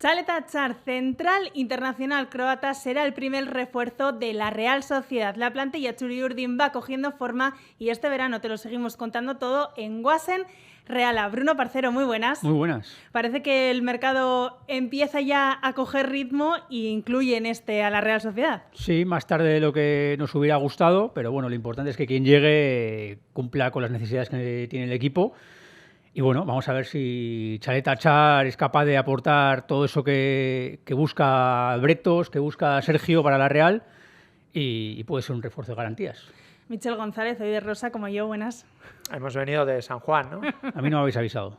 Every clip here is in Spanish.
Chaleta Achar, central internacional croata, será el primer refuerzo de la Real Sociedad. La plantilla Txuri-Urdin va cogiendo forma y este verano te lo seguimos contando todo en Goazen Reala. Bruno Parcero, muy buenas. Muy buenas. Parece que el mercado empieza ya a coger ritmo y incluye en este a la Real Sociedad. Sí, más tarde de lo que nos hubiera gustado, pero bueno, lo importante es que quien llegue cumpla con las necesidades que tiene el equipo. Y bueno, vamos a ver si Chaleta Achar es capaz de aportar todo eso que busca Bretos, que busca Sergio para la Real y puede ser un refuerzo de garantías. Michel González, hoy de rosa como yo, buenas. Hemos venido de San Juan, ¿no? A mí no me habéis avisado.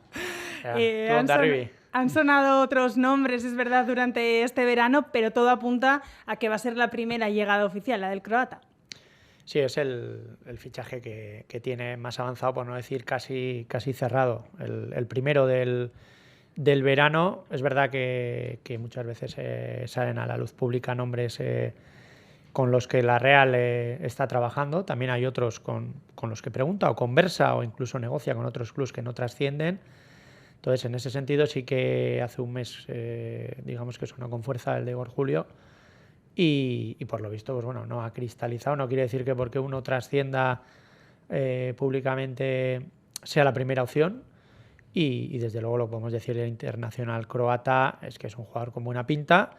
Han sonado otros nombres, es verdad, durante este verano, pero todo apunta a que va a ser la primera llegada oficial, la del croata. Sí, es el fichaje que tiene más avanzado, por no decir casi cerrado. El primero del verano. Es verdad que muchas veces salen a la luz pública nombres con los que la Real está trabajando. También hay otros con los que pregunta o conversa o incluso negocia con otros clubes que no trascienden. Entonces, en ese sentido sí que hace un mes, digamos que sonó con fuerza el de Igor Julio. Y por lo visto, pues bueno, no ha cristalizado. No quiere decir que porque uno trascienda públicamente sea la primera opción. Y desde luego lo podemos decir del internacional croata, es que es un jugador con buena pinta,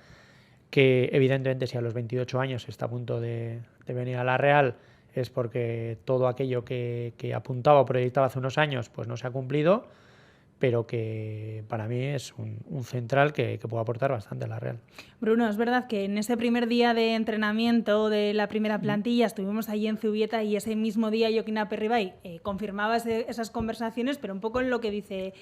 que evidentemente si a los 28 años está a punto de venir a la Real es porque todo aquello que apuntaba o proyectaba hace unos años pues no se ha cumplido, pero que para mí es un central que puede aportar bastante a la Real. Bruno, es verdad que en ese primer día de entrenamiento de la primera plantilla estuvimos allí en Zubieta y ese mismo día Joaquín Aperribay confirmaba esas conversaciones, pero un poco en lo que dice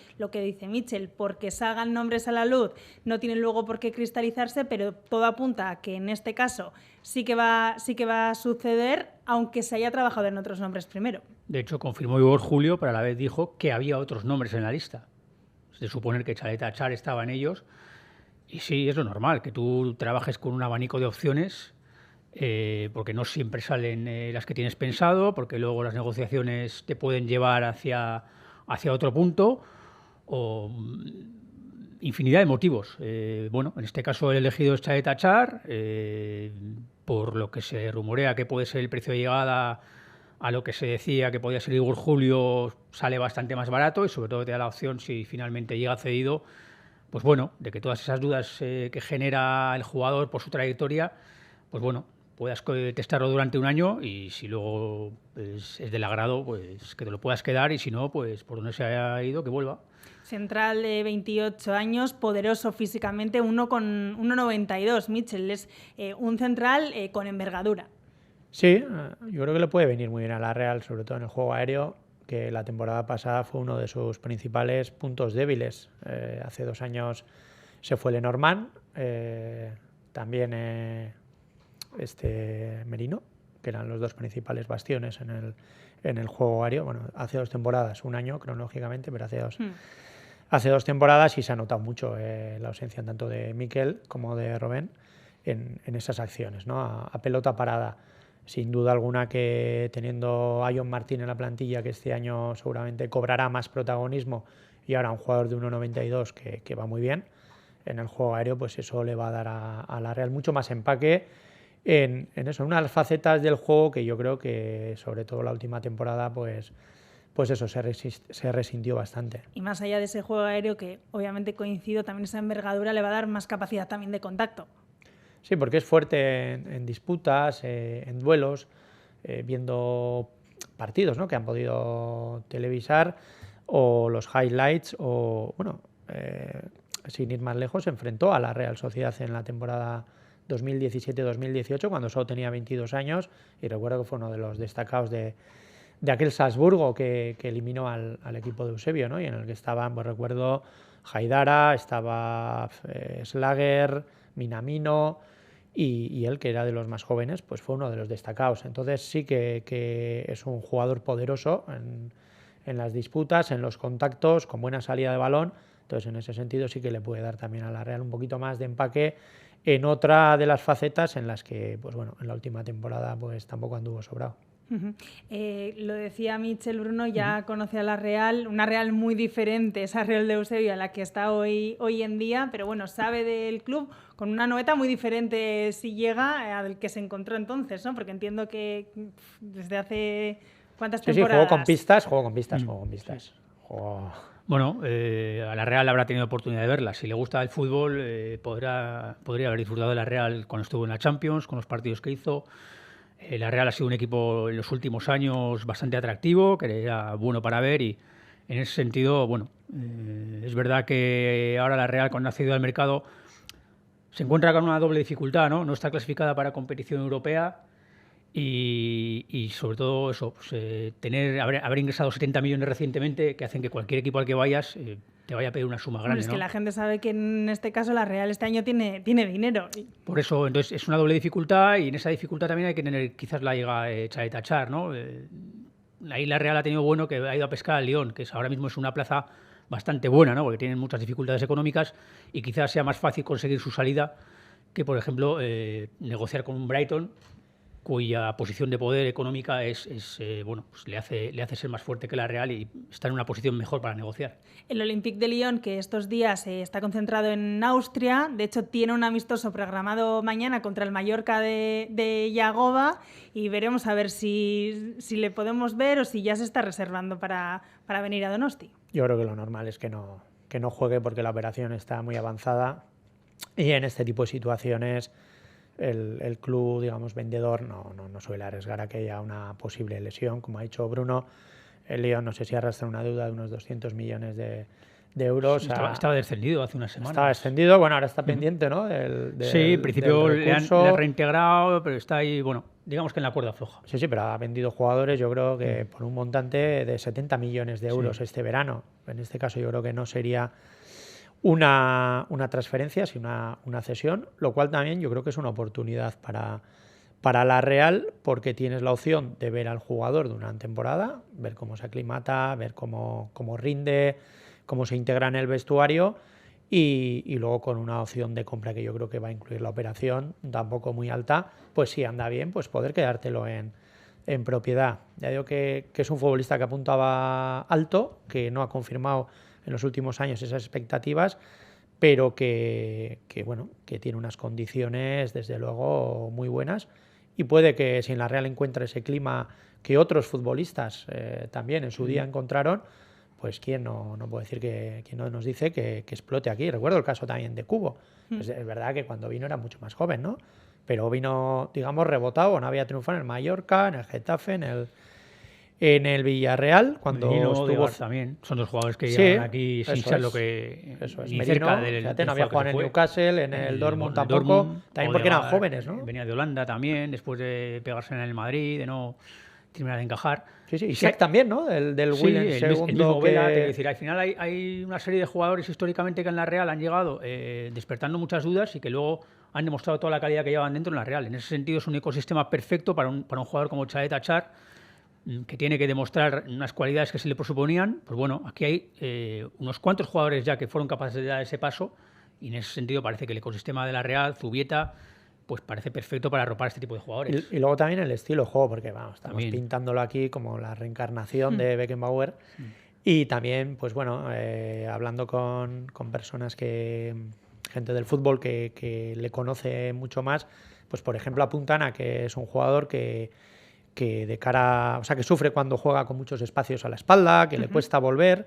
Michel, porque salgan nombres a la luz, no tienen luego por qué cristalizarse, pero todo apunta a que en este caso sí que va a suceder, aunque se haya trabajado en otros nombres primero. De hecho, confirmó Igor Julio, pero a la vez dijo que había otros nombres en la lista. Es de suponer que Chaleta Achar estaba en ellos. Y sí, es lo normal, que tú trabajes con un abanico de opciones, porque no siempre salen las que tienes pensado, porque luego las negociaciones te pueden llevar hacia otro punto, o infinidad de motivos. Bueno, en este caso el elegido es Chaleta Achar, por lo que se rumorea que puede ser el precio de llegada a lo que se decía que podía ser Igor Julio, sale bastante más barato y sobre todo te da la opción, si finalmente llega cedido, pues bueno, de que todas esas dudas que genera el jugador por su trayectoria, pues bueno, puedas testarlo durante un año y si luego pues, es del agrado, pues que te lo puedas quedar y si no, pues por donde se haya ido, que vuelva. Central de 28 años, poderoso físicamente, 1,92. Michel es un central con envergadura. Sí, yo creo que le puede venir muy bien a la Real, sobre todo en el juego aéreo, que la temporada pasada fue uno de sus principales puntos débiles. Hace 2 años se fue Lenormand, también Merino, que eran los 2 principales bastiones en el juego aéreo. Bueno, hace 2 temporadas, un año cronológicamente, pero hace 2 temporadas y se ha notado mucho la ausencia tanto de Mikel como de Robben en esas acciones, ¿no? A pelota parada. Sin duda alguna que teniendo a John Martín en la plantilla, que este año seguramente cobrará más protagonismo, y ahora un jugador de 1,92 que va muy bien en el juego aéreo, pues eso le va a dar a la Real mucho más empaque en eso, en unas facetas del juego que yo creo que sobre todo la última temporada pues eso se resintió bastante. Y más allá de ese juego aéreo, que obviamente coincido, también esa envergadura le va a dar más capacidad también de contacto. Sí, porque es fuerte en disputas, en duelos, viendo partidos, ¿no?, que han podido televisar, o los highlights, o bueno, sin ir más lejos, se enfrentó a la Real Sociedad en la temporada 2017-2018, cuando solo tenía 22 años, y recuerdo que fue uno de los destacados de aquel Salzburgo que eliminó al equipo de Eusebio, ¿no?, y en el que estaban, pues recuerdo, Haidara, estaba Slager, Minamino, y él, que era de los más jóvenes, pues fue uno de los destacados. Entonces sí que es un jugador poderoso en las disputas, en los contactos, con buena salida de balón. Entonces en ese sentido sí que le puede dar también a la Real un poquito más de empaque en otra de las facetas en las que, pues bueno, en la última temporada pues tampoco anduvo sobrado. Lo decía Michel Bruno, ya conoce a la Real, una Real muy diferente, esa Real de Eusebio a la que está hoy en día, pero bueno, sabe del club con una noveta muy diferente si llega al que se encontró entonces, ¿no? Porque entiendo que desde hace ¿cuántas temporadas? Sí, juego con pistas. Bueno, a la Real habrá tenido oportunidad de verla. Si le gusta el fútbol, podría haber disfrutado de la Real cuando estuvo en la Champions, con los partidos que hizo. La Real ha sido un equipo en los últimos años bastante atractivo, que era bueno para ver y en ese sentido, bueno, es verdad que ahora la Real cuando ha accedido al mercado se encuentra con una doble dificultad, ¿no? No está clasificada para competición europea y sobre todo eso, pues, haber ingresado 70 millones recientemente que hacen que cualquier equipo al que vayas te vaya a pedir una suma grande. Bueno, es que la gente sabe que en este caso la Real este año tiene dinero. Por eso, entonces, es una doble dificultad y en esa dificultad también hay que tener quizás la liga hecha de tachar, ¿no? Ahí la Real ha tenido bueno que ha ido a pescar al Lyon, que ahora mismo es una plaza bastante buena, ¿no? Porque tienen muchas dificultades económicas y quizás sea más fácil conseguir su salida que, por ejemplo, negociar con un Brighton cuya posición de poder económica bueno, pues le hace ser más fuerte que la Real y está en una posición mejor para negociar. El Olympique de Lyon, que estos días está concentrado en Austria, de hecho tiene un amistoso programado mañana contra el Mallorca de Yagoba y veremos a ver si le podemos ver o si ya se está reservando para venir a Donosti. Yo creo que lo normal es que no juegue porque la operación está muy avanzada y en este tipo de situaciones el club, digamos, vendedor no suele arriesgar a que haya una posible lesión. Como ha dicho Bruno, el Lyon no sé si arrastra una deuda de unos 200 millones de euros. Estaba descendido hace unas semanas. Estaba descendido, bueno, ahora está pendiente, ¿no? Sí, en principio le han reintegrado, pero está ahí, bueno, digamos que en la cuerda floja. Sí, pero ha vendido jugadores, yo creo que por un montante de 70 millones de euros este verano. En este caso yo creo que no sería una transferencia, sino una cesión, lo cual también yo creo que es una oportunidad para la Real, porque tienes la opción de ver al jugador de una temporada, ver cómo se aclimata, ver cómo rinde, cómo se integra en el vestuario y luego con una opción de compra que yo creo que va a incluir la operación, tampoco muy alta, pues si anda bien, pues poder quedártelo en propiedad. Ya digo que es un futbolista que apuntaba alto, que no ha confirmado en los últimos años esas expectativas, pero que tiene unas condiciones desde luego muy buenas y puede que si en la Real encuentra ese clima que otros futbolistas también en su día encontraron, pues quién no puede decir quién no nos dice que explote aquí. Recuerdo el caso también de Cubo. Es verdad que cuando vino era mucho más joven, ¿no? Pero vino, digamos, rebotado, no había triunfado en el Mallorca, en el Getafe, en el Villarreal, cuando estuvo también. Son dos jugadores que llegan aquí sin ser lo que eso es. ni Merino, cerca del fíjate, no había jugado en el Newcastle, en el Dortmund tampoco, también porque eran jóvenes, ¿no? Venía de Holanda también, después de pegarse en el Madrid, de no terminar de encajar. Sí, Isaac también, ¿no? Del sí, Williams el mismo Vela, te decir, al final hay una serie de jugadores históricamente que en la Real han llegado despertando muchas dudas y que luego han demostrado toda la calidad que llevan dentro en la Real. En ese sentido es un ecosistema perfecto para un jugador como Chalet Achar, que tiene que demostrar unas cualidades que se le presuponían. Pues bueno, aquí hay unos cuantos jugadores ya que fueron capaces de dar ese paso y en ese sentido parece que el ecosistema de la Real, Zubieta, pues parece perfecto para arropar este tipo de jugadores. Y luego también el estilo de juego, porque vamos, estamos pintándolo aquí como la reencarnación de Beckenbauer. Y también, pues bueno, hablando con personas gente del fútbol que le conoce mucho más, pues por ejemplo apuntan a que es un jugador que de cara, o sea, que sufre cuando juega con muchos espacios a la espalda, que le cuesta volver,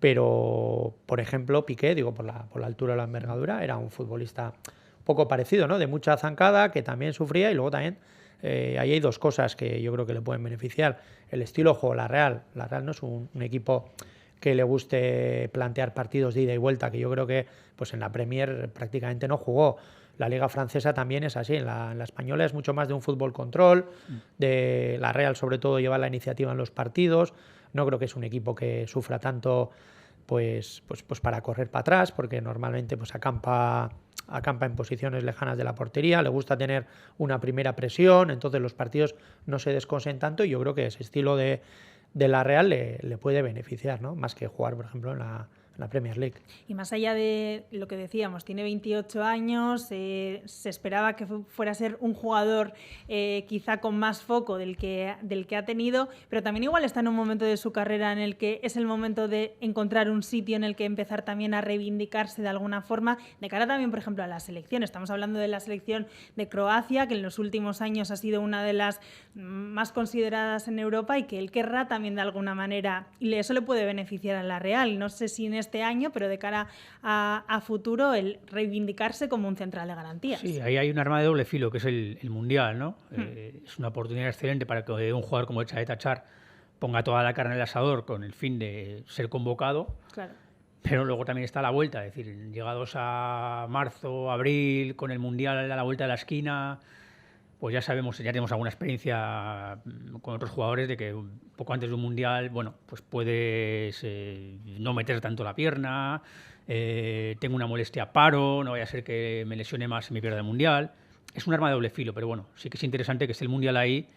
pero por ejemplo Piqué, digo por la altura o la envergadura, era un futbolista un poco parecido, ¿no? De mucha zancada, que también sufría y luego también ahí hay dos cosas que yo creo que le pueden beneficiar. El estilo de juego, la Real no es un equipo que le guste plantear partidos de ida y vuelta, que yo creo que pues en la Premier prácticamente no jugó. La Liga Francesa también es así, en la española es mucho más de un fútbol control, de la Real sobre todo lleva la iniciativa en los partidos, no creo que es un equipo que sufra tanto pues para correr para atrás, porque normalmente pues acampa en posiciones lejanas de la portería, le gusta tener una primera presión, entonces los partidos no se descosen tanto y yo creo que ese estilo de la Real le puede beneficiar, ¿no? Más que jugar, por ejemplo, en la Premier League. Y más allá de lo que decíamos, tiene 28 años, se esperaba que fuera a ser un jugador quizá con más foco del que ha tenido, pero también igual está en un momento de su carrera en el que es el momento de encontrar un sitio en el que empezar también a reivindicarse de alguna forma, de cara también, por ejemplo, a la selección. Estamos hablando de la selección de Croacia, que en los últimos años ha sido una de las más consideradas en Europa y que él querrá también de alguna manera, y eso le puede beneficiar a la Real. No sé si en este año, pero de cara a futuro, el reivindicarse como un central de garantías. Sí, ahí hay un arma de doble filo, que es el Mundial, ¿no? Es una oportunidad excelente para que un jugador como Chalet Char ponga toda la carne en el asador con el fin de ser convocado. Claro. Pero luego también está la vuelta, es decir, llegados a marzo, abril, con el Mundial a la vuelta de la esquina, pues ya sabemos, ya tenemos alguna experiencia con otros jugadores de que poco antes de un Mundial, bueno, pues puedes no meter tanto la pierna, tengo una molestia, paro, no vaya a ser que me lesione más y me pierda el Mundial. Es un arma de doble filo, pero bueno, sí que es interesante que esté el Mundial ahí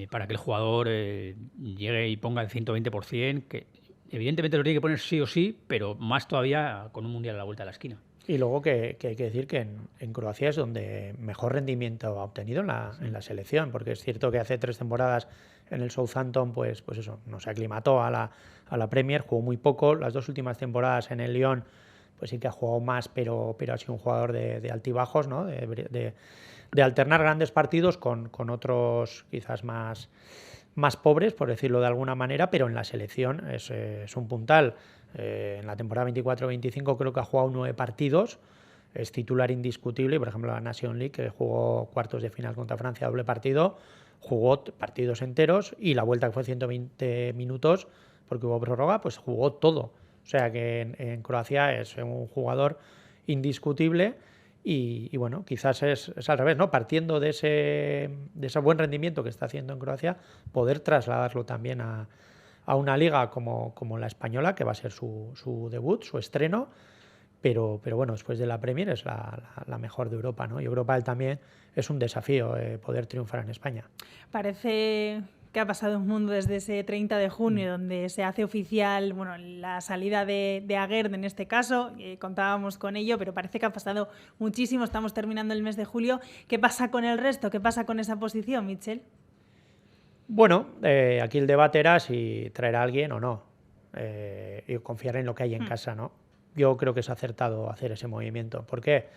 para que el jugador llegue y ponga el 120%, que evidentemente lo tiene que poner sí o sí, pero más todavía con un Mundial a la vuelta de la esquina. Y luego que hay que decir que en Croacia es donde mejor rendimiento ha obtenido en la selección, porque es cierto que hace 3 temporadas en el Southampton pues eso, no se aclimató a la Premier, jugó muy poco. Las 2 últimas temporadas en el Lyon pues sí que ha jugado más, pero ha sido un jugador de altibajos, ¿no? De alternar grandes partidos con otros quizás más pobres, por decirlo de alguna manera, pero en la selección es un puntal. En la temporada 24-25 creo que ha jugado 9 partidos, es titular indiscutible. Por ejemplo, la Nation League, que jugó cuartos de final contra Francia, doble partido, jugó partidos enteros, y la vuelta, que fue 120 minutos porque hubo prórroga, pues jugó todo. O sea que en Croacia es un jugador indiscutible. Y bueno, quizás es al revés, ¿no? Partiendo de ese buen rendimiento que está haciendo en Croacia, poder trasladarlo también a una liga como la española, que va a ser su debut, su estreno, pero bueno, después de la Premier es la mejor de Europa, ¿no? Yo creo que para él también es un desafío poder triunfar en España. Parece que ha pasado un mundo desde ese 30 de junio, donde se hace oficial la salida de Aguerd en este caso. Contábamos con ello, pero parece que ha pasado muchísimo. Estamos terminando el mes de julio. ¿Qué pasa con el resto? ¿Qué pasa con esa posición, Mitchell? Bueno, aquí el debate era si traer a alguien o no, y confiar en lo que hay en casa, ¿no? Yo creo que es acertado hacer ese movimiento. ¿Por qué?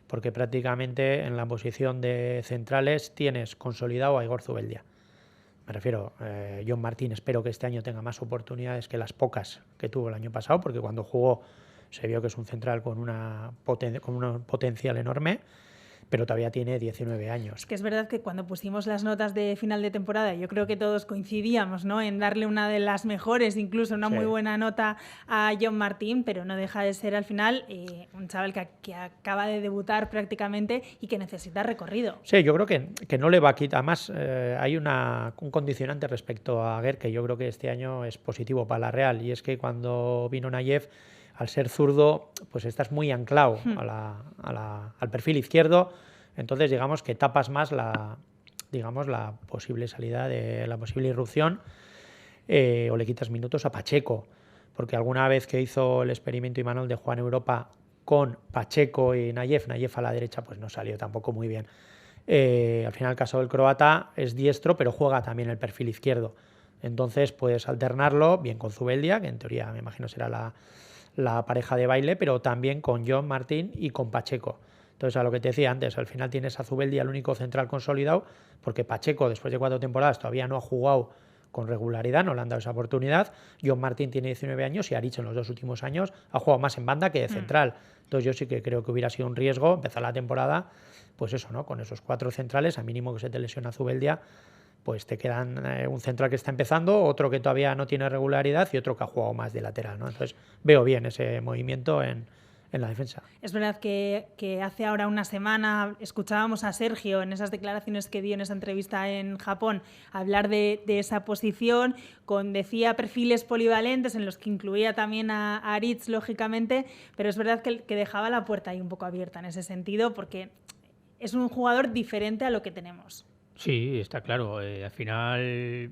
Porque prácticamente en la posición de centrales tienes consolidado a Igor Zubeldia. Me refiero, John Martín, espero que este año tenga más oportunidades que las pocas que tuvo el año pasado, porque cuando jugó se vio que es un central con un potencial enorme, pero todavía tiene 19 años. Es que es verdad que cuando pusimos las notas de final de temporada, yo creo que todos coincidíamos, ¿no?, en darle una de las mejores, incluso una muy buena nota a John Martín, pero no deja de ser al final un chaval que acaba de debutar prácticamente y que necesita recorrido. Sí, yo creo que no le va a quitar. Además, hay un condicionante respecto a Aguerd que yo creo que este año es positivo para la Real, y es que cuando vino Nayev, al ser zurdo, pues estás muy anclado al perfil izquierdo, entonces digamos que tapas más la posible salida, la posible irrupción, o le quitas minutos a Pacheco, porque alguna vez que hizo el experimento Imanol de jugar en Europa con Pacheco y Nayev a la derecha, pues no salió tampoco muy bien. Al final el caso del croata es diestro, pero juega también el perfil izquierdo, entonces puedes alternarlo bien con Zubeldia, que en teoría me imagino será la pareja de baile, pero también con John Martín y con Pacheco. Entonces, a lo que te decía antes, al final tienes a Zubeldia, el único central consolidado, porque Pacheco, después de 4 temporadas, todavía no ha jugado con regularidad, no le han dado esa oportunidad. John Martín tiene 19 años y Aritz en los 2 últimos años ha jugado más en banda que de central. Entonces, yo sí que creo que hubiera sido un riesgo empezar la temporada, pues eso, ¿no?, con esos 4 centrales, a mínimo que se te lesiona Zubeldia, pues te quedan un central que está empezando, otro que todavía no tiene regularidad y otro que ha jugado más de lateral, ¿no? Entonces veo bien ese movimiento en la defensa. Es verdad que hace ahora una semana escuchábamos a Sergio en esas declaraciones que dio en esa entrevista en Japón hablar de esa posición, decía perfiles polivalentes en los que incluía también a Aritz, lógicamente, pero es verdad que dejaba la puerta ahí un poco abierta en ese sentido, porque es un jugador diferente a lo que tenemos. Sí, está claro. Al final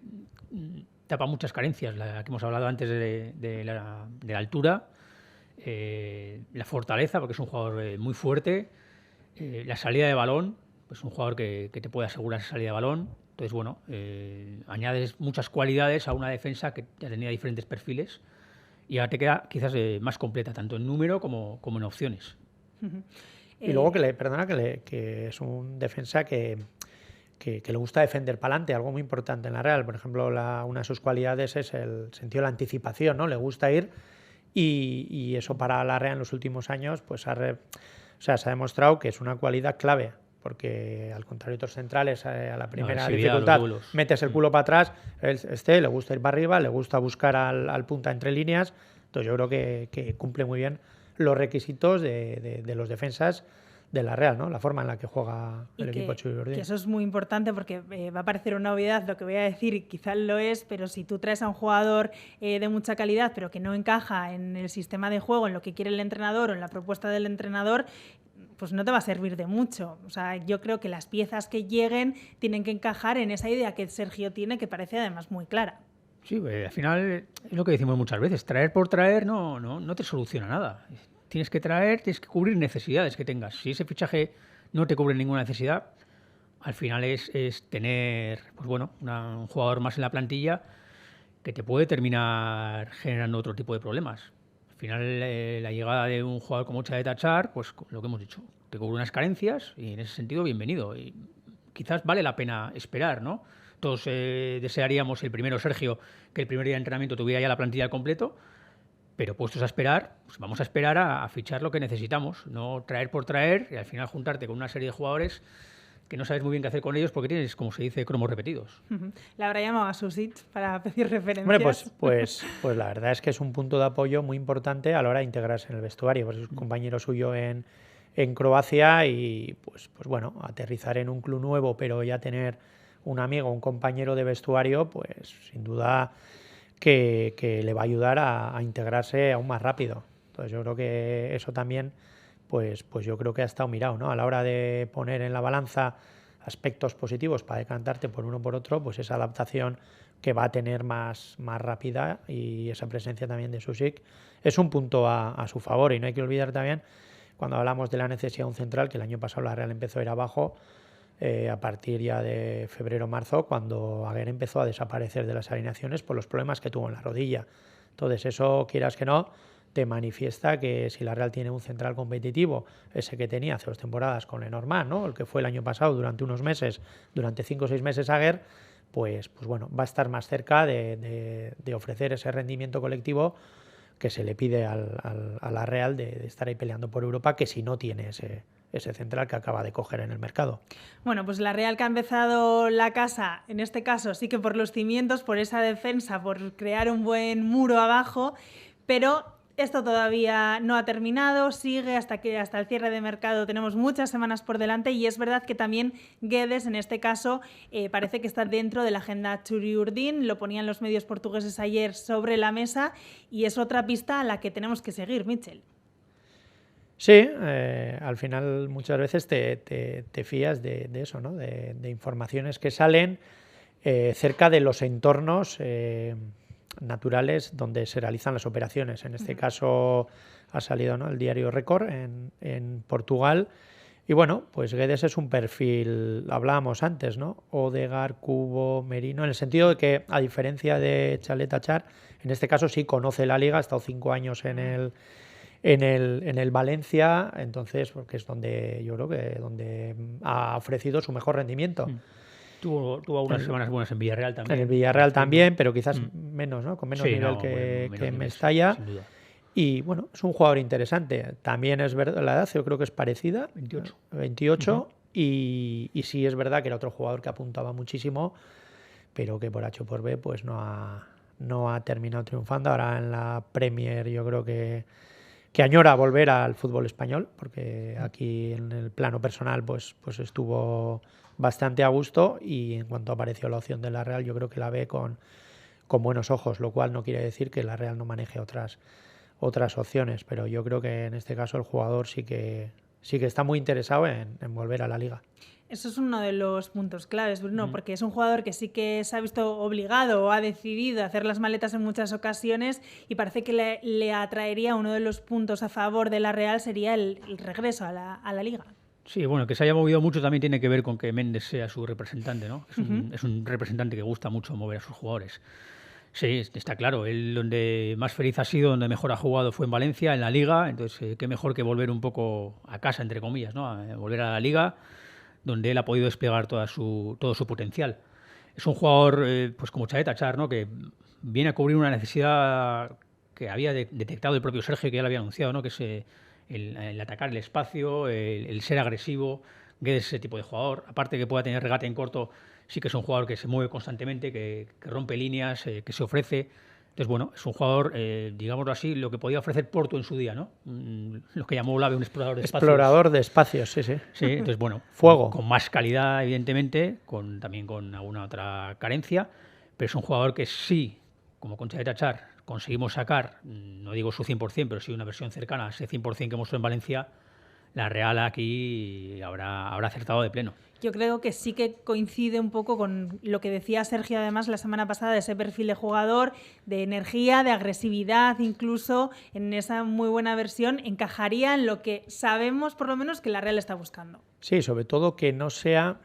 tapa muchas carencias. La que hemos hablado antes de la altura, la fortaleza, porque es un jugador muy fuerte, la salida de balón, pues un jugador que te puede asegurar esa salida de balón. Entonces, bueno, añades muchas cualidades a una defensa que ya tenía diferentes perfiles y ahora te queda quizás más completa, tanto en número como en opciones. Y luego que es un defensa que le gusta defender para adelante, algo muy importante en la Real. Por ejemplo, una de sus cualidades es el sentido de la anticipación, ¿no? Le gusta ir y eso para la Real en los últimos años pues se ha demostrado que es una cualidad clave, porque al contrario de otros centrales, a la primera dificultad metes el culo para atrás, le gusta ir para arriba, le gusta buscar al punta entre líneas. Entonces yo creo que cumple muy bien los requisitos de los defensas de la Real, ¿no? La forma en la que juega el equipo Churi Urdin. Que eso es muy importante porque va a parecer una obviedad lo que voy a decir y quizás lo es, pero si tú traes a un jugador de mucha calidad pero que no encaja en el sistema de juego, en lo que quiere el entrenador o en la propuesta del entrenador, pues no te va a servir de mucho. O sea, yo creo que las piezas que lleguen tienen que encajar en esa idea que Sergio tiene, que parece además muy clara. Sí, al final es lo que decimos muchas veces, traer por traer no te soluciona nada. Tienes que cubrir necesidades que tengas. Si ese fichaje no te cubre ninguna necesidad, al final es tener pues bueno, un jugador más en la plantilla que te puede terminar generando otro tipo de problemas. Al final la llegada de un jugador como Chaleta Char, pues lo que hemos dicho, te cubre unas carencias y en ese sentido bienvenido. Y quizás vale la pena esperar, ¿no? Todos desearíamos el primero, Sergio, que el primer día de entrenamiento tuviera ya la plantilla al completo. Pero puestos a esperar, pues vamos a esperar a fichar lo que necesitamos, no traer por traer y al final juntarte con una serie de jugadores que no sabes muy bien qué hacer con ellos porque tienes, como se dice, cromos repetidos. La habrá llamado a Susit para pedir referencias. Bueno, pues la verdad es que es un punto de apoyo muy importante a la hora de integrarse en el vestuario. Pues es un compañero suyo en Croacia y pues bueno, aterrizar en un club nuevo, pero ya tener un amigo, un compañero de vestuario, pues sin duda que le va a ayudar a integrarse aún más rápido. Entonces yo creo que eso también, pues yo creo que ha estado mirado, ¿no? A la hora de poner en la balanza aspectos positivos para decantarte por uno o por otro, pues esa adaptación que va a tener más rápida y esa presencia también de Susic es un punto a su favor. Y no hay que olvidar también, cuando hablamos de la necesidad de un central, que el año pasado la Real empezó a ir abajo, a partir ya de febrero-marzo, cuando Aguer empezó a desaparecer de las alineaciones por los problemas que tuvo en la rodilla. Entonces eso, quieras que no, te manifiesta que si la Real tiene un central competitivo, ese que tenía hace 2 temporadas con Lenormand, ¿no? El que fue el año pasado durante unos meses, durante 5 o 6 meses Aguer, pues bueno, va a estar más cerca de ofrecer ese rendimiento colectivo que se le pide a la Real de estar ahí peleando por Europa, que si no tiene ese central que acaba de coger en el mercado. Bueno, pues la Real que ha empezado la casa, en este caso sí que por los cimientos, por esa defensa, por crear un buen muro abajo, pero esto todavía no ha terminado, sigue hasta el cierre de mercado, tenemos muchas semanas por delante y es verdad que también Guedes, en este caso, parece que está dentro de la agenda Churi Urdin, lo ponían los medios portugueses ayer sobre la mesa y es otra pista a la que tenemos que seguir, Mitchell. Sí, al final muchas veces te fías de eso, ¿no? De informaciones que salen cerca de los entornos naturales donde se realizan las operaciones. En este caso ha salido, ¿no?, el diario Record en Portugal. Y bueno, pues Guedes es un perfil, hablábamos antes, ¿no? Odegaard, Kubo, Merino, en el sentido de que, a diferencia de Chaleta Char, en este caso sí conoce la liga, ha estado 5 años en el Valencia, entonces, porque es donde yo creo que donde ha ofrecido su mejor rendimiento. Tuvo unas semanas buenas en Villarreal también. En el Villarreal también, pero quizás menos, ¿no? Con menos nivel que en Mestalla. Sin duda. Y bueno, es un jugador interesante. También es verdad, la edad yo creo que es parecida, 28 y sí es verdad que era otro jugador que apuntaba muchísimo, pero que por H o por B pues no ha terminado triunfando. Ahora en la Premier yo creo que añora volver al fútbol español, porque aquí en el plano personal pues estuvo bastante a gusto y en cuanto apareció la opción de la Real yo creo que la ve con buenos ojos, lo cual no quiere decir que la Real no maneje otras opciones, pero yo creo que en este caso el jugador sí que sí que está muy interesado en volver a la Liga. Eso es uno de los puntos claves, Bruno, porque es un jugador que sí que se ha visto obligado o ha decidido a hacer las maletas en muchas ocasiones y parece que le atraería uno de los puntos a favor de la Real sería el regreso a la Liga. Sí, bueno, que se haya movido mucho también tiene que ver con que Méndez sea su representante, ¿no? Es un representante que gusta mucho mover a sus jugadores. Sí, está claro. Él donde más feliz ha sido, donde mejor ha jugado fue en Valencia, en la Liga. Entonces, qué mejor que volver un poco a casa, entre comillas, ¿no? Volver a la Liga, donde él ha podido desplegar todo su potencial. Es un jugador, pues como Chalet Achar, ¿no? Que viene a cubrir una necesidad que había detectado el propio Sergio, que ya lo había anunciado, ¿no? Que es el atacar el espacio, el ser agresivo. Guedes es ese tipo de jugador. Aparte que pueda tener regate en corto, sí que es un jugador que se mueve constantemente, que rompe líneas, que se ofrece. Entonces, bueno, es un jugador, digámoslo así, lo que podía ofrecer Porto en su día, ¿no? Lo que llamó Olave un explorador de espacios. Explorador de espacios, sí, sí. Sí, entonces, bueno, Fuego. Con más calidad, evidentemente, también con alguna otra carencia, pero es un jugador que sí, como con Chalet Achar, conseguimos sacar, no digo su 100%, pero sí una versión cercana a ese 100% que mostró en Valencia. La Real aquí habrá acertado de pleno. Yo creo que sí que coincide un poco con lo que decía Sergio además la semana pasada, de ese perfil de jugador, de energía, de agresividad, incluso en esa muy buena versión, encajaría en lo que sabemos por lo menos que la Real está buscando. Sí, sobre todo que no sea,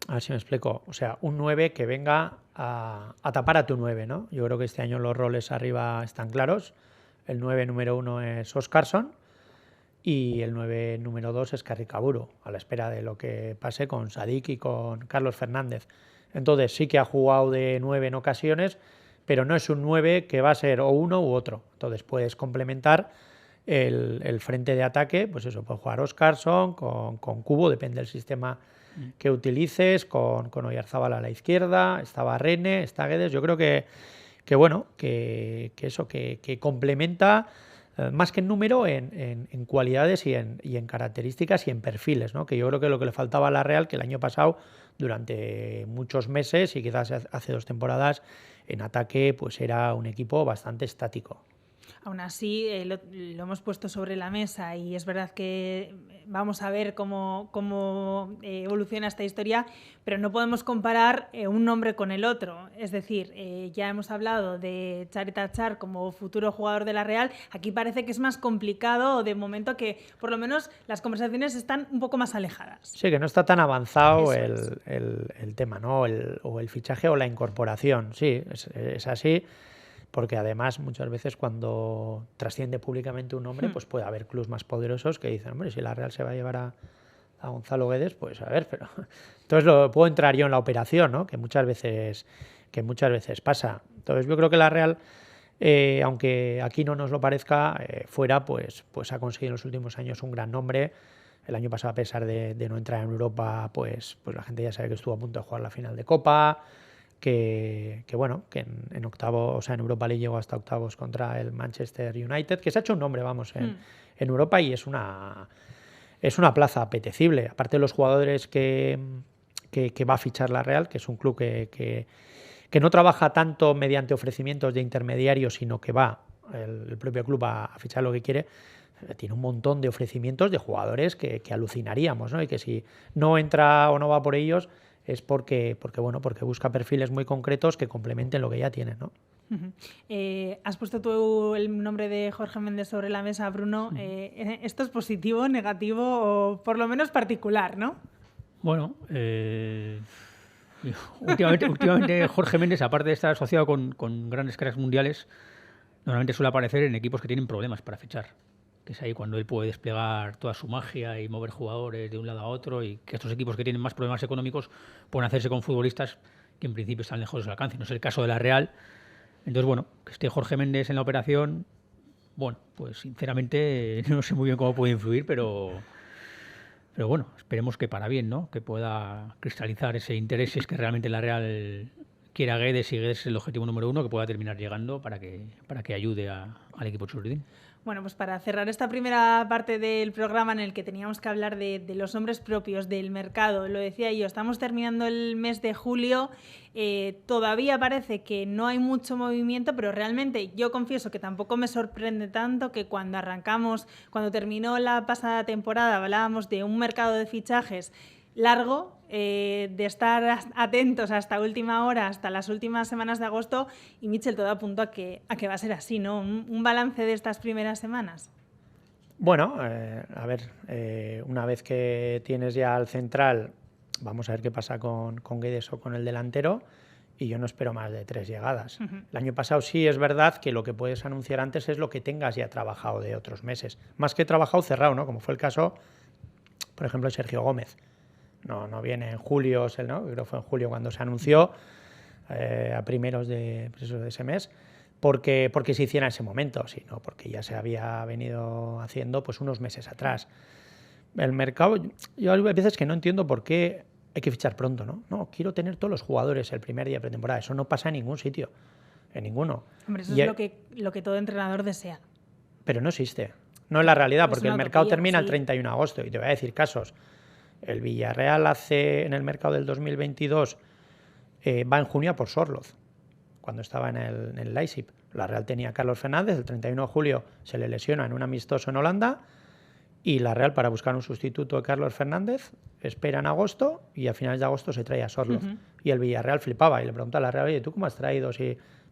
a ver si me explico, o sea, un 9 que venga a tapar a tu 9, ¿no? Yo creo que este año los roles arriba están claros. El 9 número 1 es Óscarsson y el 9 número 2 es Carricaburu, a la espera de lo que pase con Sadik y con Carlos Fernández. Entonces sí que ha jugado de 9 en ocasiones, pero no es un 9 que va a ser o uno u otro. Entonces puedes complementar el frente de ataque, pues eso, puede jugar Óscarsson con Cubo, depende del sistema que utilices, con Oyarzábal a la izquierda, está Barrene, está Guedes. Yo creo que bueno, que eso, que complementa más que en número, en cualidades y en características y en perfiles, ¿no? Que yo creo que lo que le faltaba a la Real, que el año pasado, durante muchos meses y quizás hace 2 temporadas, en ataque pues era un equipo bastante estático. Aún así, lo hemos puesto sobre la mesa y es verdad que vamos a ver cómo evoluciona esta historia, pero no podemos comparar un nombre con el otro. Es decir, ya hemos hablado de Chalet Achar como futuro jugador de la Real. Aquí parece que es más complicado, de momento que por lo menos las conversaciones están un poco más alejadas. Sí, que no está tan avanzado el tema, ¿no? O el fichaje o la incorporación. Sí, es así. Porque además muchas veces cuando trasciende públicamente un nombre, pues puede haber clubs más poderosos que dicen, hombre, si la Real se va a llevar a Gonzalo Guedes, pues a ver, pero entonces puedo entrar yo en la operación, ¿no? que muchas veces pasa. Entonces yo creo que la Real, aunque aquí no nos lo parezca, fuera pues ha conseguido en los últimos años un gran nombre. El año pasado, a pesar de no entrar en Europa, pues la gente ya sabe que estuvo a punto de jugar la final de Copa. Que bueno, que en octavos, o sea, en Europa League llegó hasta octavos contra el Manchester United, que se ha hecho un nombre, vamos, en Europa, y es una plaza apetecible. Aparte de los jugadores que va a fichar la Real, que es un club que no trabaja tanto mediante ofrecimientos de intermediarios, sino que va el propio club a fichar lo que quiere. Tiene un montón de ofrecimientos de jugadores que alucinaríamos, ¿no? Y que si no entra o no va por ellos es porque busca perfiles muy concretos que complementen lo que ya tiene, ¿no? Has puesto tú el nombre de Jorge Méndez sobre la mesa, Bruno. ¿Esto es positivo, negativo o por lo menos particular, no? Bueno, últimamente Jorge Méndez, aparte de estar asociado con grandes cracks mundiales, normalmente suele aparecer en equipos que tienen problemas para fichar. Que es ahí cuando él puede desplegar toda su magia y mover jugadores de un lado a otro, y que estos equipos que tienen más problemas económicos pueden hacerse con futbolistas que en principio están lejos de su alcance. No es el caso de la Real. Entonces, bueno, que esté Jorge Méndez en la operación, bueno, pues sinceramente no sé muy bien cómo puede influir, pero bueno, esperemos que para bien, ¿no? Que pueda cristalizar ese interés, si es que realmente la Real quiera Guedes y Guedes es el objetivo número 1, que pueda terminar llegando para que ayude al equipo Churridín. Bueno, pues para cerrar esta primera parte del programa en el que teníamos que hablar de los nombres propios, del mercado, lo decía yo, estamos terminando el mes de julio, todavía parece que no hay mucho movimiento, pero realmente yo confieso que tampoco me sorprende tanto que cuando terminó la pasada temporada, hablábamos de un mercado de fichajes largo, de estar atentos hasta última hora, hasta las últimas semanas de agosto, y Mitchell, todo apunta a que va a ser así, ¿no? Un balance de estas primeras semanas. Bueno, a ver, una vez que tienes ya al central, vamos a ver qué pasa con Guedes o con el delantero, y yo no espero más de 3 llegadas. El año pasado sí es verdad que lo que puedes anunciar antes es lo que tengas ya trabajado de otros meses, más que trabajado cerrado, ¿no? Como fue el caso, por ejemplo, de Sergio Gómez. No viene en julio, ¿no? Creo que fue en julio cuando se anunció, a primeros de ese mes, porque se hiciera en ese momento, sino porque ya se había venido haciendo pues unos meses atrás. El mercado, yo hay veces que no entiendo por qué hay que fichar pronto, ¿no? No, quiero tener todos los jugadores el primer día de pretemporada. Eso no pasa en ningún sitio, en ninguno. Hombre, eso es lo que todo entrenador desea. Pero no existe, no es la realidad, porque el mercado termina el 31 de agosto, y te voy a decir casos. El Villarreal en el mercado del 2022 va en junio a por Sorloz, cuando estaba en el Leipzig. La Real tenía a Carlos Fernández, el 31 de julio se le lesiona en un amistoso en Holanda, y la Real, para buscar un sustituto de Carlos Fernández, espera en agosto y a finales de agosto se trae a Sorloz. Y el Villarreal flipaba y le pregunta a la Real, oye, ¿tú cómo has traído?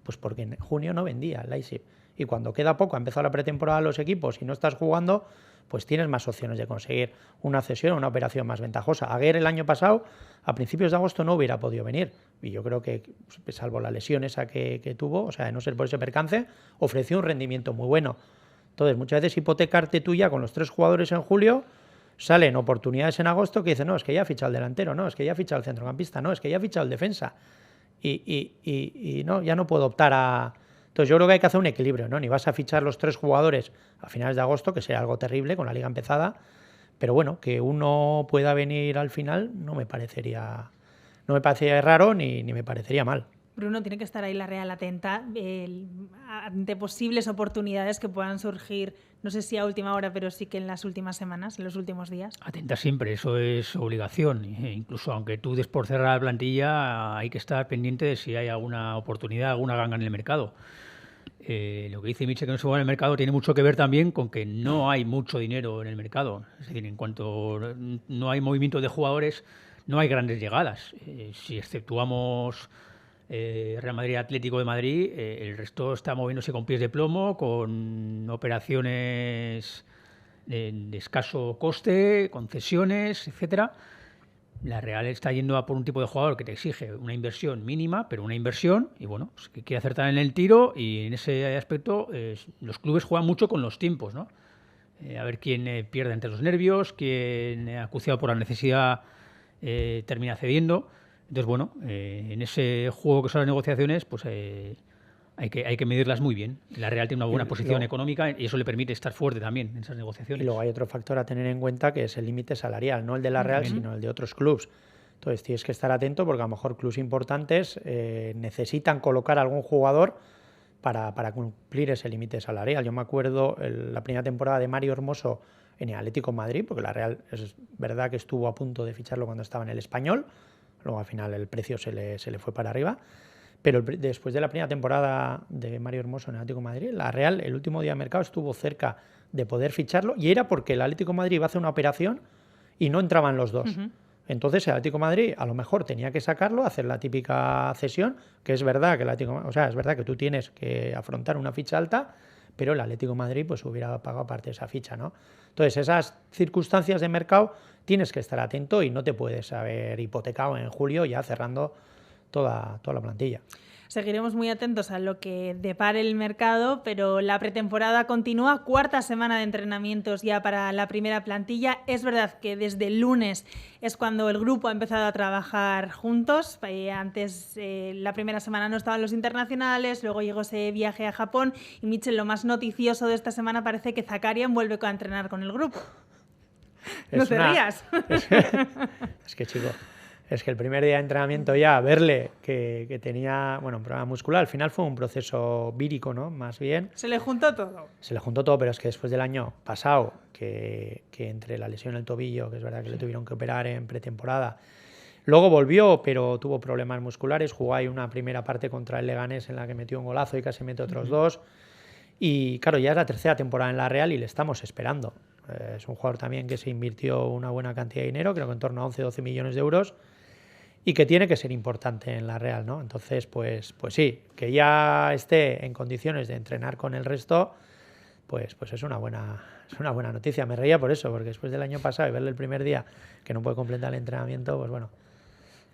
Pues porque en junio no vendía el Leipzig. Y cuando queda poco, ha empezado la pretemporada de los equipos y no estás jugando, pues tienes más opciones de conseguir una cesión o una operación más ventajosa. Aguer el año pasado, a principios de agosto, no hubiera podido venir. Y yo creo que, salvo la lesión esa que tuvo, o sea, de no ser por ese percance, ofreció un rendimiento muy bueno. Entonces, muchas veces hipotecarte tú ya con los 3 jugadores en julio, salen oportunidades en agosto que dicen, no, es que ya ha fichado el delantero, no, es que ya ha fichado el centrocampista, no, es que ya ha fichado el defensa. Y no, ya no puedo optar a... Entonces yo creo que hay que hacer un equilibrio, ¿no? Ni vas a fichar los 3 jugadores a finales de agosto, que sería algo terrible con la liga empezada, pero bueno, que uno pueda venir al final no me parecería raro ni me parecería mal. Bruno, tiene que estar ahí la Real atenta ante posibles oportunidades que puedan surgir, no sé si a última hora, pero sí que en las últimas semanas, en los últimos días. Atenta siempre, eso es obligación. Incluso aunque tú des por cerrar la plantilla, hay que estar pendiente de si hay alguna oportunidad, alguna ganga en el mercado. Lo que dice Mitchell, que no se mueve en el mercado, tiene mucho que ver también con que no hay mucho dinero en el mercado. Es decir, en cuanto no hay movimiento de jugadores, no hay grandes llegadas. Si exceptuamos Real Madrid, Atlético de Madrid, el resto está moviéndose con pies de plomo, con operaciones de escaso coste, concesiones, etcétera. La Real está yendo a por un tipo de jugador que te exige una inversión mínima, pero una inversión, y bueno, pues que quiere acertar en el tiro, y en ese aspecto los clubes juegan mucho con los tiempos, ¿no? A ver quién pierde entre los nervios, quién acuciado por la necesidad termina cediendo. Entonces, bueno, en ese juego que son las negociaciones, pues hay que medirlas muy bien. La Real tiene una buena posición económica y eso le permite estar fuerte también en esas negociaciones. Y luego hay otro factor a tener en cuenta, que es el límite salarial, no el de la Real, sino el de otros clubes. Entonces tienes que estar atento, porque a lo mejor clubes importantes necesitan colocar a algún jugador para cumplir ese límite salarial. Yo me acuerdo la primera temporada de Mario Hermoso en el Atlético de Madrid, porque la Real es verdad que estuvo a punto de ficharlo cuando estaba en el Español, luego al final el precio se le fue para arriba. Pero después de la primera temporada de Mario Hermoso en el Atlético de Madrid, la Real, el último día de mercado, estuvo cerca de poder ficharlo, y era porque el Atlético de Madrid iba a hacer una operación y no entraban los dos. Entonces el Atlético de Madrid a lo mejor tenía que sacarlo, hacer la típica cesión, que es verdad que es verdad que tú tienes que afrontar una ficha alta, pero el Atlético de Madrid pues hubiera pagado parte de esa ficha, ¿no? Entonces esas circunstancias de mercado tienes que estar atento y no te puedes haber hipotecado en julio ya cerrando toda la plantilla. Seguiremos muy atentos a lo que depare el mercado, pero la pretemporada continúa, 4ª semana de entrenamientos ya para la primera plantilla. Es verdad que desde el lunes es cuando el grupo ha empezado a trabajar juntos. Antes, la primera semana no estaban los internacionales, luego llegó ese viaje a Japón, y Mitchell, lo más noticioso de esta semana parece que Zakarian vuelve a entrenar con el grupo. No te rías. Es que, chico, Es que el primer día de entrenamiento ya verle que tenía, bueno, un problema muscular, al final fue un proceso vírico, ¿no? Más bien. Se le juntó todo. Se le juntó todo, pero es que después del año pasado, que entre la lesión del tobillo, que es verdad que le tuvieron que operar en pretemporada, luego volvió, pero tuvo problemas musculares, jugó ahí una primera parte contra el Leganés en la que metió un golazo y casi mete otros dos. Y claro, ya es la tercera temporada en la Real y le estamos esperando. Es un jugador también que se invirtió una buena cantidad de dinero, creo que en torno a 11-12 millones de euros, y que tiene que ser importante en la Real, ¿no? Entonces, pues sí, que ya esté en condiciones de entrenar con el resto, pues es una buena noticia. Me reía por eso, porque después del año pasado y verle el primer día que no puede completar el entrenamiento, pues bueno,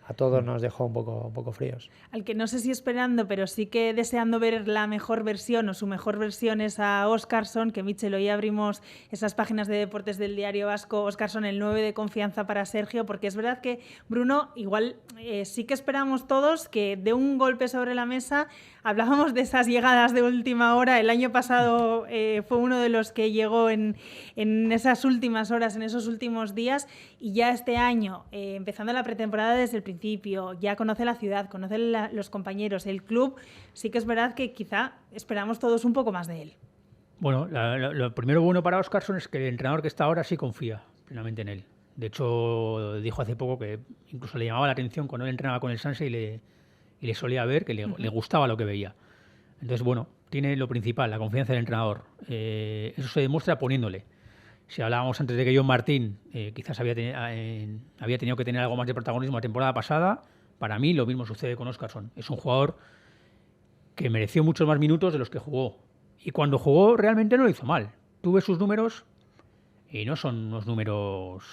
a todos nos dejó un poco fríos. Al que no sé si esperando, pero sí que deseando ver la mejor versión o su mejor versión es a Óscarson, que Michel, hoy abrimos esas páginas de deportes del Diario Vasco. Óscarson, el 9 de confianza para Sergio, porque es verdad que Bruno, igual sí que esperamos todos que dé un golpe sobre la mesa. Hablábamos de esas llegadas de última hora. El año pasado fue uno de los que llegó en esas últimas horas, en esos últimos días, y ya este año, empezando la pretemporada desde el principio, ya conoce la ciudad, conoce los compañeros, el club. Sí que es verdad que quizá esperamos todos un poco más de él. Bueno, lo primero bueno para Óscarson es que el entrenador que está ahora sí confía plenamente en él. De hecho, dijo hace poco que incluso le llamaba la atención cuando él entrenaba con el Sanse y le solía ver, que le gustaba lo que veía. Entonces, bueno, tiene lo principal, la confianza del entrenador. Eso se demuestra poniéndole. Si hablábamos antes de que John Martín quizás había tenido que tener algo más de protagonismo la temporada pasada, para mí lo mismo sucede con Óscarson. Es un jugador que mereció muchos más minutos de los que jugó. Y cuando jugó realmente no lo hizo mal. Tuve sus números y no son unos números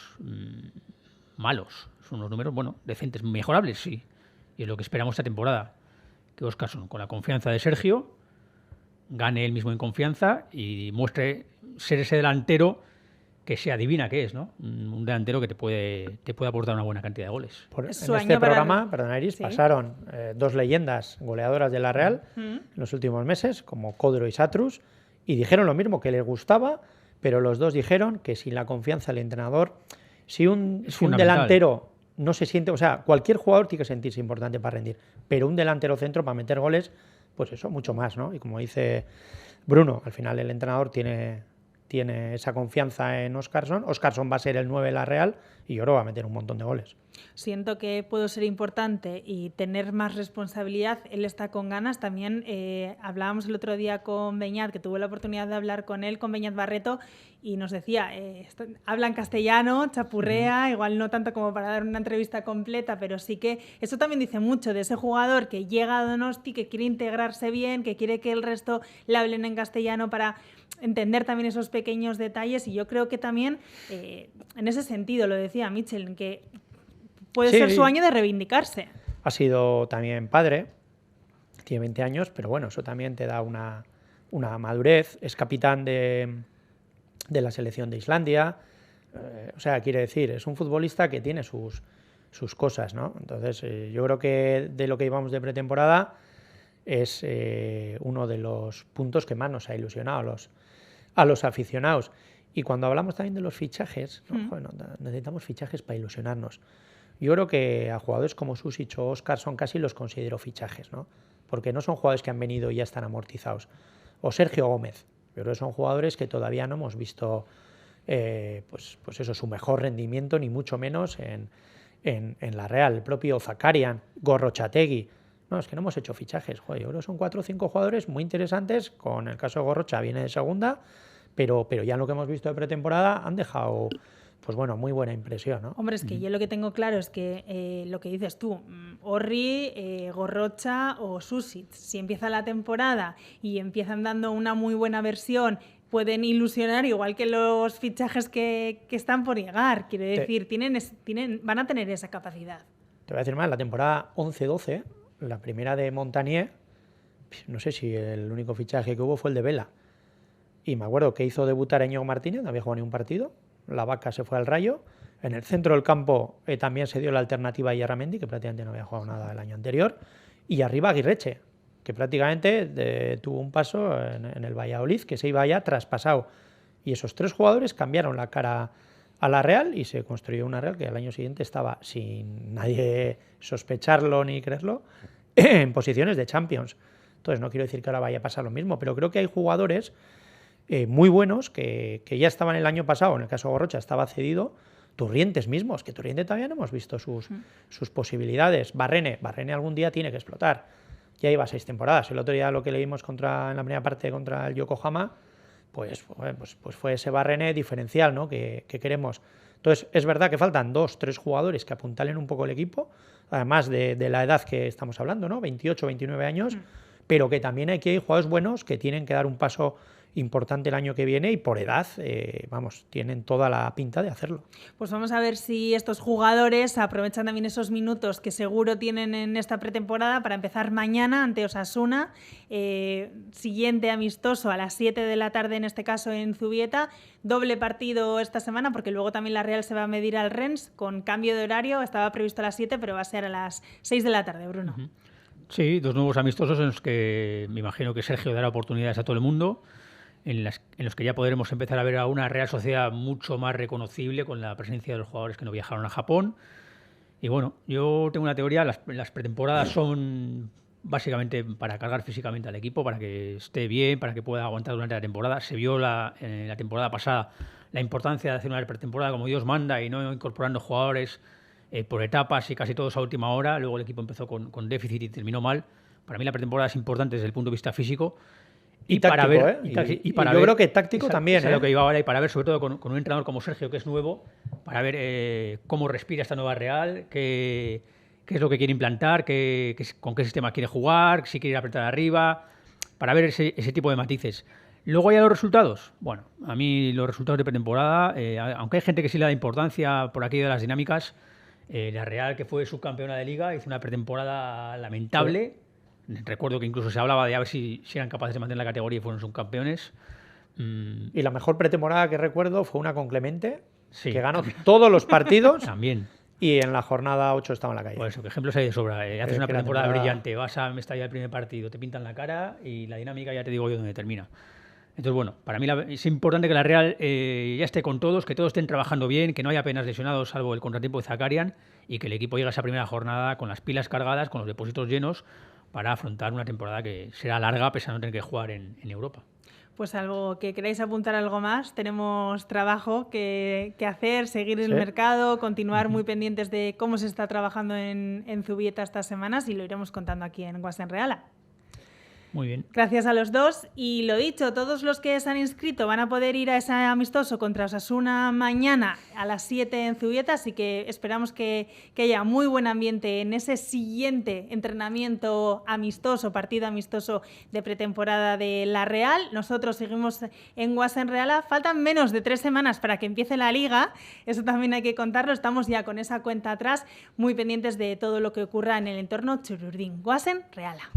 malos. Son unos números, bueno, decentes, mejorables, sí. Y es lo que esperamos esta temporada. Que Óscarson, con la confianza de Sergio, gane él mismo en confianza y muestre ser ese delantero que se adivina que es, ¿no? Un delantero que te puede aportar una buena cantidad de goles. En este programa, perdona Iris, sí, pasaron dos leyendas goleadoras de la Real en los últimos meses, como Codro y Satrus, y dijeron lo mismo, que les gustaba, pero los dos dijeron que sin la confianza del entrenador, si un delantero no se siente, o sea, cualquier jugador tiene que sentirse importante para rendir, pero un delantero centro para meter goles, pues eso, mucho más, ¿no? Y como dice Bruno, al final el entrenador tiene esa confianza en Óscarson. Óscarson va a ser el 9 de la Real y yo creo que va a meter un montón de goles. Siento que puedo ser importante y tener más responsabilidad. Él está con ganas. También hablábamos el otro día con Beñat, que tuve la oportunidad de hablar con él, con Beñat Barreto, y nos decía, habla en castellano, chapurrea, igual no tanto como para dar una entrevista completa, pero sí que eso también dice mucho de ese jugador que llega a Donosti, que quiere integrarse bien, que quiere que el resto le hablen en castellano para entender también esos pequeños detalles. Y yo creo que también, en ese sentido, lo decía Michel, que puede ser su año de reivindicarse. Ha sido también padre, tiene 20 años, pero bueno, eso también te da una madurez. Es capitán de la selección de Islandia, o sea, quiere decir, es un futbolista que tiene sus cosas, ¿no? Entonces, yo creo que de lo que llevamos de pretemporada es uno de los puntos que más nos ha ilusionado a los aficionados. Y cuando hablamos también de los fichajes, ¿no? Bueno, necesitamos fichajes para ilusionarnos. Yo creo que a jugadores como Susic o Óscarson casi los considero fichajes, ¿no? Porque no son jugadores que han venido y ya están amortizados. O Sergio Gómez, yo creo que son jugadores que todavía no hemos visto pues eso, su mejor rendimiento, ni mucho menos en la Real. El propio Zakarian, Gorrochategui. No, es que no hemos hecho fichajes. Joder, yo creo que son 4 o 5 jugadores muy interesantes. Con el caso de Gorrocha viene de segunda, pero ya en lo que hemos visto de pretemporada han dejado, pues bueno, muy buena impresión, ¿no? Hombre, es que yo lo que tengo claro es que lo que dices tú, Orri, Gorrocha o Susic, si empieza la temporada y empiezan dando una muy buena versión, pueden ilusionar igual que los fichajes que están por llegar. Quiero decir, van a tener esa capacidad. Te voy a decir más, la temporada 11-12, la primera de Montanier, no sé si el único fichaje que hubo fue el de Vela. Y me acuerdo que hizo debutar a Íñigo Martínez, no había jugado ni un partido. La Vaca se fue al Rayo. En el centro del campo también se dio la alternativa a Yarramendi, que prácticamente no había jugado nada el año anterior. Y arriba Aguirreche, que prácticamente tuvo un paso en el Valladolid, que se iba ya traspasado. Y esos 3 jugadores cambiaron la cara a la Real y se construyó una Real que al año siguiente estaba, sin nadie sospecharlo ni creerlo, en posiciones de Champions. Entonces no quiero decir que ahora vaya a pasar lo mismo, pero creo que hay jugadores muy buenos que ya estaban el año pasado, en el caso de Gorrocha estaba cedido, Turrientes mismos, que Turriente todavía no hemos visto sus posibilidades. Barrene algún día tiene que explotar. Ya lleva 6 temporadas. El otro día lo que leímos en la primera parte contra el Yokohama, pues fue ese Barrene diferencial, ¿no? que queremos. Entonces, es verdad que faltan 2, 3 jugadores que apuntalen un poco el equipo, además de la edad que estamos hablando, ¿no? 28, 29 años, pero que también aquí hay jugadores buenos que tienen que dar un paso importante el año que viene y por edad, tienen toda la pinta de hacerlo. Pues vamos a ver si estos jugadores aprovechan también esos minutos que seguro tienen en esta pretemporada para empezar mañana ante Osasuna, siguiente amistoso a las 7 de la tarde, en este caso en Zubieta, doble partido esta semana porque luego también la Real se va a medir al Rennes con cambio de horario, estaba previsto a las 7 pero va a ser a las 6 de la tarde, Bruno. Sí, 2 nuevos amistosos en los que me imagino que Sergio dará oportunidades a todo el mundo, en los que ya podremos empezar a ver a una Real Sociedad mucho más reconocible con la presencia de los jugadores que no viajaron a Japón. Y bueno, yo tengo una teoría, las pretemporadas son básicamente para cargar físicamente al equipo, para que esté bien, para que pueda aguantar durante la temporada. Se vio en la temporada pasada la importancia de hacer una pretemporada como Dios manda y no incorporando jugadores por etapas y casi todos a última hora. Luego el equipo empezó con déficit y terminó mal. Para mí la pretemporada es importante desde el punto de vista físico. Y táctico, para ver, yo creo que táctico también. Es lo que iba ahora, y para ver, sobre todo con un entrenador como Sergio, que es nuevo, para ver cómo respira esta nueva Real, qué es lo que quiere implantar, con qué sistema quiere jugar, si quiere ir a apretar arriba, para ver ese tipo de matices. Luego ya los resultados. Bueno, a mí los resultados de pretemporada, aunque hay gente que sí le da importancia por aquí de las dinámicas, la Real, que fue subcampeona de Liga, hizo una pretemporada lamentable. Sí. Recuerdo que incluso se hablaba de a ver si eran capaces de mantener la categoría y fueron subcampeones. Y la mejor pretemporada que recuerdo fue una con Clemente, sí, que ganó todos los partidos. También. Y en la jornada 8 estaba en la calle. Por eso, que ejemplos hay de sobra. Haces una pretemporada brillante, vas a estallar el primer partido, te pintan la cara y la dinámica ya te digo yo dónde termina. Entonces, bueno, para mí es importante que la Real ya esté con todos, que todos estén trabajando bien, que no haya apenas lesionados, salvo el contratiempo de Zakarian, y que el equipo llegue a esa primera jornada con las pilas cargadas, con los depósitos llenos, para afrontar una temporada que será larga, pese a no tener que jugar en Europa. Pues algo que queráis apuntar algo más, tenemos trabajo que hacer, seguir el mercado, continuar muy pendientes de cómo se está trabajando en Zubieta estas semanas y lo iremos contando aquí en Guasen Reala. Muy bien. Gracias a los dos. Y lo dicho, todos los que se han inscrito van a poder ir a ese amistoso contra Osasuna mañana a las 7 en Zubieta, así que esperamos que haya muy buen ambiente en ese siguiente entrenamiento amistoso, partido amistoso de pretemporada de la Real. Nosotros seguimos en Guasen Reala. Faltan menos de 3 semanas para que empiece la Liga, eso también hay que contarlo. Estamos ya con esa cuenta atrás, muy pendientes de todo lo que ocurra en el entorno Chururdín. Guasen Reala.